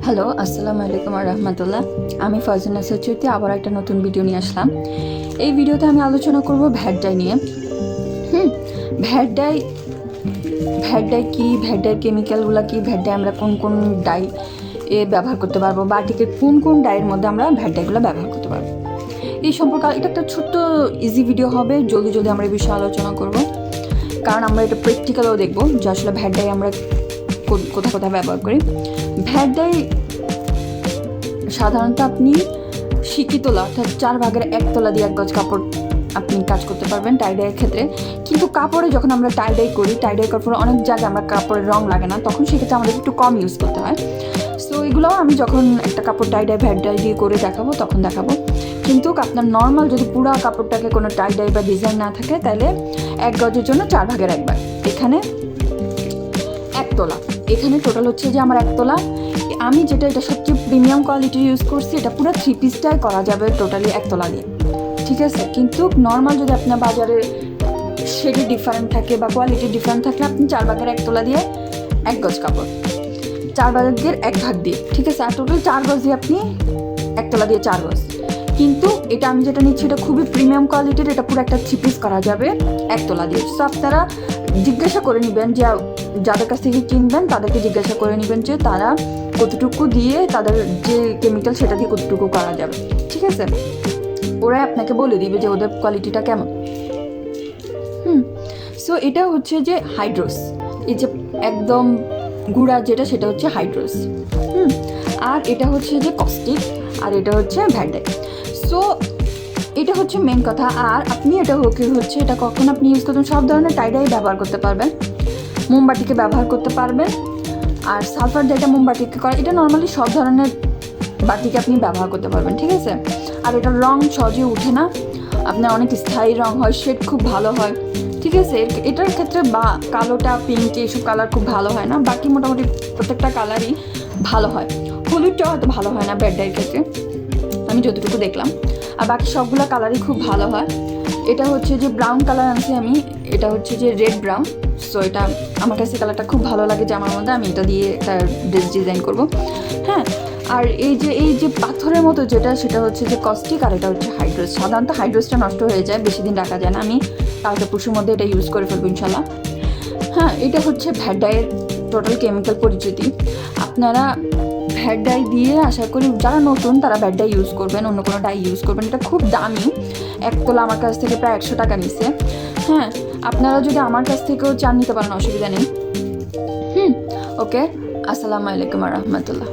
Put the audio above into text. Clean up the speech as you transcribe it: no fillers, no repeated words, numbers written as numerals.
Hello, আসসালামু আলাইকুম রহমতুল্লাহ। আমি ফারজানা চৌধুরী আবার একটা নতুন ভিডিও নিয়ে আসলাম। এই ভিডিওতে আমি আলোচনা করব ভ্যাট ডাই নিয়ে। ভ্যাট ডাই কি, ভ্যাট ডাই কেমিক্যালগুলো কি, ভ্যাট ডাই আমরা কোন কোন ডাই ব্যবহার করতে পারবো, বাটিকে কোন কোন ডাইয়ের মধ্যে আমরা ভ্যাট ডাইগুলো ব্যবহার করতে পারবো, এই সম্পর্কে এটা একটা ছোট্ট ইজি ভিডিও হবে। জলদি আমরা এই বিষয়ে আলোচনা করব, কারণ আমরা এটা প্র্যাকটিক্যালও দেখবো যে আসলে ভ্যাট ডাই আমরা কোথায় ব্যবহার করি। ভ্যাট ডাই সাধারণত আপনি শিকিতলা অর্থাৎ 4 ভাগের 1 তলা দিয়ে 1 গজ কাপড় আপনি কাজ করতে পারবেন টাই ডাইয়ের ক্ষেত্রে। কিন্তু কাপড়ে যখন আমরা টাই ডাই করি, টাই ডাই করার পর অনেক জায়গায় আমরা কাপড়ের রং লাগে না, তখন সেক্ষেত্রে আমাদের একটু কম ইউজ করতে হয়। সো এগুলোও আমি যখন একটা কাপড় টাই ডাই ভ্যাট ডাই দিয়ে করে দেখাবো তখন দেখাবো। কিন্তু আপনার নর্মাল যদি পুরো কাপড়টাকে কোনো টাই ডাই বা ডিজাইন না থাকে, তাহলে 1 গজের জন্য 4 ভাগের 1 ভাগ, এখানে 1 তোলা, এখানে টোটাল হচ্ছে যে আমার 1 তোলা। আমি এটা সবচেয়ে প্রিমিয়াম কোয়ালিটির ইউজ করছি, এটা পুরো 3 পিসটাই করা যাবে টোটালি 1 তোলা দিয়ে, ঠিক আছে। কিন্তু নর্মাল যদি আপনার বাজারে শেডি ডিফারেন্ট থাকে বা কোয়ালিটি ডিফারেন্ট থাকলে আপনি 4 ভাগের 1 তোলা দিয়ে 1 গজ কাপড়, 4 ভাগের 1 ভাগ দিয়ে, ঠিক আছে। আর টোটাল 4 গজ দিয়ে আপনি 1 তোলা দিয়ে 4 গজ। কিন্তু এটা আমি যেটা নিচ্ছি এটা খুবই প্রিমিয়াম কোয়ালিটির, এটা পুরো একটা 3 পিস করা যাবে 1 তোলা দিয়ে। সো আপনারা জিজ্ঞাসা করে নেবেন, যে যাদের কাছ থেকে কিনবেন তাদেরকে জিজ্ঞাসা করে নেবেন যে তারা কতটুকু দিয়ে, তাদের যে কেমিক্যাল সেটা দিয়ে কতটুকু করা যাবে, ঠিক আছে। ওরাই আপনাকে বলে দিবে যে ওদের কোয়ালিটিটা কেমন। সো এটা হচ্ছে যে হাইড্রোস, এই যে একদম গুঁড়া যেটা সেটা হচ্ছে হাইড্রোস। আর এটা হচ্ছে যে কস্টিক, আর এটা হচ্ছে ভ্যাট ডাই। সো এটা হচ্ছে মেন কথা। আর আপনি এটা কখন আপনি ইউজ করবেন, সব ধরনের টাই ডাই ব্যবহার করতে পারবেন, মোমবাতিকে ব্যবহার করতে পারবেন। আর সালফার ডাইটা মোমবাতিকে করা, এটা নর্মালি সব ধরনের বাতিকে আপনি ব্যবহার করতে পারবেন, ঠিক আছে। আর এটার রং সহজে উঠে না, আপনার অনেক স্থায়ী রং হয়, শেড খুব ভালো হয়, ঠিক আছে। এটার ক্ষেত্রে বা কালোটা, পিঙ্ক, এইসব কালার খুব ভালো হয় না, বাকি মোটামুটি প্রত্যেকটা কালারই ভালো হয়। হলুদটা হয়তো ভালো হয় না ভ্যাট ডাইয়ের ক্ষেত্রে, আমি যতটুকু দেখলাম। আর বাকি সবগুলো কালারই খুব ভালো হয়। এটা হচ্ছে যে ব্রাউন কালার আনছি আমি, এটা হচ্ছে যে রেড ব্রাউন। সো এটা আমার কাছে কালারটা খুব ভালো লাগে যে আমার মধ্যে আমি এটা দিয়ে একটা ড্রেস ডিজাইন করবো। হ্যাঁ, আর এই যে পাথরের মতো যেটা, সেটা হচ্ছে যে কস্টিক, আর এটা হচ্ছে হাইড্রোস। সাধারণত হাইড্রোসটা নষ্ট হয়ে যায়, বেশি দিন রাখা যায় না, আমি কালকে পরশুর মধ্যে এটা ইউজ করে ফেলবো ইনশাল্লাহ। হ্যাঁ, এটা হচ্ছে ভ্যাট ডাইয়ের টোটাল কেমিক্যাল পরিচিতি। আপনারা ভ্যাট ডাই দিয়ে, আশা করি যারা নতুন তারা ভ্যাট ডাই ইউজ করবেন, অন্য কোনো ডাই ইউজ করবেন। এটা খুব দামি, 1 তোলা আমার কাছ থেকে প্রায় 100 টাকা নিছে। হ্যাঁ, আপনারা যদি আমার কাছ থেকেও চান নিতে পারেন, অসুবিধা নেই। ওকে, আসসালামু আলাইকুম রহমতুল্লাহ।